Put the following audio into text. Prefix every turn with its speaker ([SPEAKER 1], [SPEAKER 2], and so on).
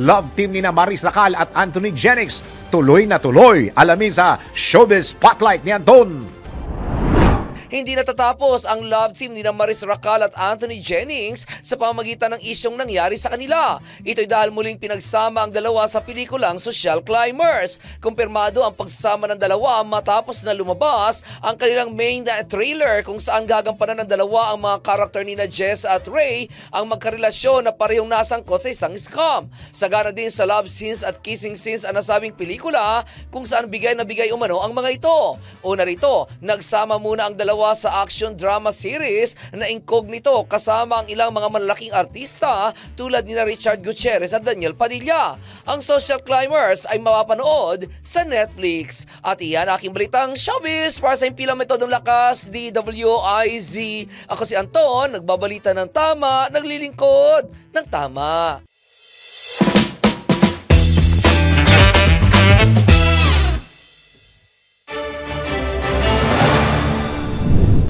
[SPEAKER 1] love team ni na Maris Racal at Anthony Jennings tuloy na tuloy. Alamin sa Showbiz Spotlight ni Anton.
[SPEAKER 2] Hindi natatapos ang love team ni Maris Racal at Anthony Jennings sa pamamagitan ng isyong nangyari sa kanila. Ito'y dahil muling pinagsama ang dalawa sa pelikulang Social Climbers. Kumpirmado ang pagsasama ng dalawa matapos na lumabas ang kanilang main trailer kung saan gagampanan ng dalawa ang mga karakter ni Jess at Ray ang magkarelasyon na parehong nasangkot sa isang scam. Sagana din sa love scenes at kissing scenes ang nasabing pelikula kung saan bigay na bigay umano ang mga ito. Una rito, nagsama muna ang dalawa sa action drama series na Incognito kasama ang ilang mga malalaking artista tulad ni Richard Gutierrez at Daniel Padilla. Ang Social Climbers ay mapapanood sa Netflix. At iyan aking balitang showbiz para sa Impilang Metodong Lakas, DWIZ. Ako si Anton, nagbabalita ng tama, naglilingkod ng tama.